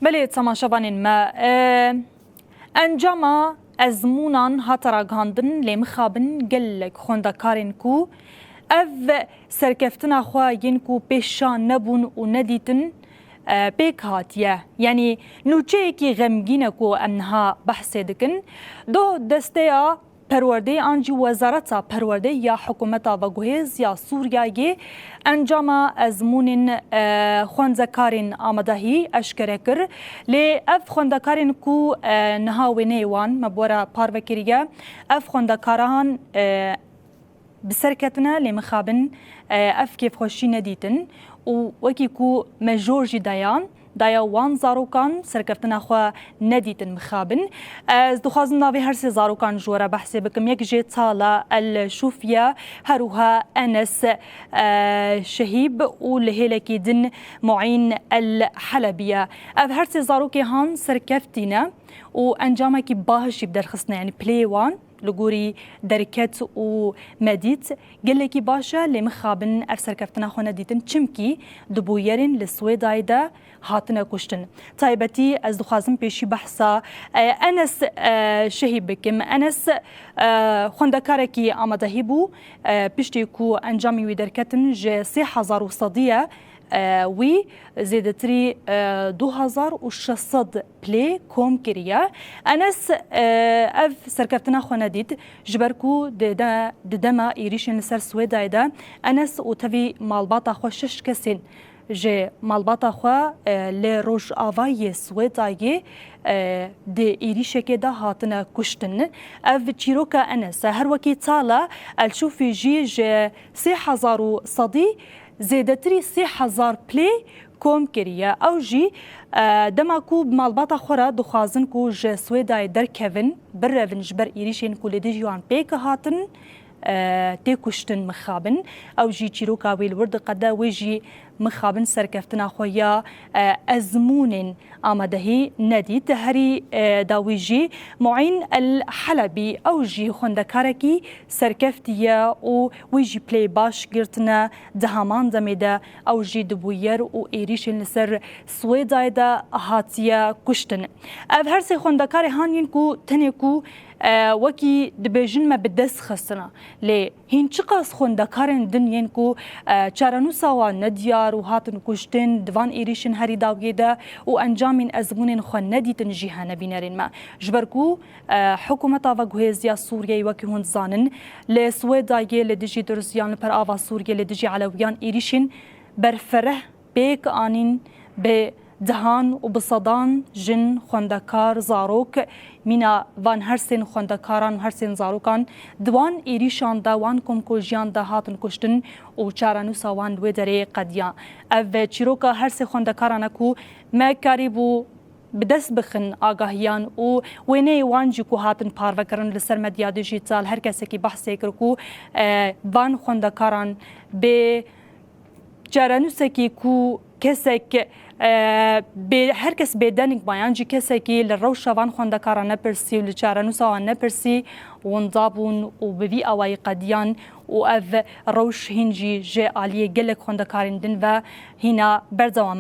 بله تماشاوانین ما انجام ازمونان هاتراگاندن لمخابن گلک خوندکارین کو اف سرکفتنا خواهین کو پیشان نبون و ندیتن پیک هاتیه یعنی نوچه کی غمگینه کو انها بحث دکن دو دسته پرورده آنجی وزارت پرورده یا حکومت و گوهز یا سوریه انجام ازمون خوندکارین آمدهی اشکره کر لی اف خوندکارین کو نهاوینه وان مبورا پاروکریه اف خوندکاران بسرکتنا لمخابن اف کیف خوشی ندیتن و وکی کو مجورجی دایا وان زاروکان سرکفتنا خو ندیتن مخابن از دخوازم ناوی هر سی زاروکان جورا بحثی بکم یک جی تالا الشوفیا هروها انس شهیب و لهلکی دن معین الحلبیه اف هر سی زاروکی هان سرکفتینا و انجامه کی باهشی بدرخصنا يعني بلاي وان لغوري دركت و مديت قال لك باشا لمخابن افسر كفتنا خونا ديتن چمكي دبويرين لسويدايدا هاتنا كشتن طيبتي از دخوازم بيشي بحثا انس شهيب بكم انس خوندكاركي آمدهي بو بيشتي كو انجامي ويدركتن جي 3000 صدية وی زیدتری 2600 پلی کوم کریه انس اف سرکفتنا خونه دید جبرکو ددما ایریشن سر سویدایدا انس و تفی مالباتا خو شش کسین جه مالباتا خو لروج آوای سویدایی د ایریشه که ده هاتنه کشتن اف چیروکا انس هر وکی تالا الشوفی جه 3000 صدی زیدتری 3000 پلی کوم کریه او جی دماکو مالباتا خورا دخوازن کو ج سویدای درکوین برون جبر ایریشین کو لدیجوان پیک هاتن تی کشتن مخابن او جی چیروکا ویل ورد قدا ویجی مخابن سرکفتنا خویا ازمون آمدهی ندید هری داویجی معین الحلبی او جی خوندکارکی سرکفتیا و ویجی پلی باش گرتنا دهامان دمیده او جی دبویر و ایریشن لسر سویدایدا هاتیا کشتن او هر سی خوندکار هانین کو تنی کو وکی دبیجن ما بدست خستنا لی هین چقاس خوندکارن دنین کو چارنوسا و ندیار و هاتن کشتن دوان ایریشن هری داویده و انجامین ازمونین خو ندیتن جیهانه بینرین ما جبرکو حکومت آوا گوهزیا سوریه وکی هون زانن لی سویدایه لدیجی درزیان پر آوا سوریه لدیجی علویان ایریشن برفره بیک آنین به دهان و بصدان جن خوندکار زاروک مینا وان هرسین خوندکاران هرسین زاروکان دوان ایریشان دوان کمکوژیان ده هاتن کشتن و چارانوسا وان دوی دره قدیا او چیروکا هرسی خوندکاران کو ما کاریبو بدست بخن آگاهیان و وینه وانجی کو هاتن پاروکرن لسر مدیا دیجیتال هر کسی که بحثی کرکو وان خوندکاران به چارانوسا کو کسک هر کس بدنک بیانجی کسی که لروشوان خوندکاران نپرسی و لچارنوسا نپرسی وندابون و بوی اوای قدیان و او روش هنجی جه عالیه گلک خوندکارین دن و هینا بردوام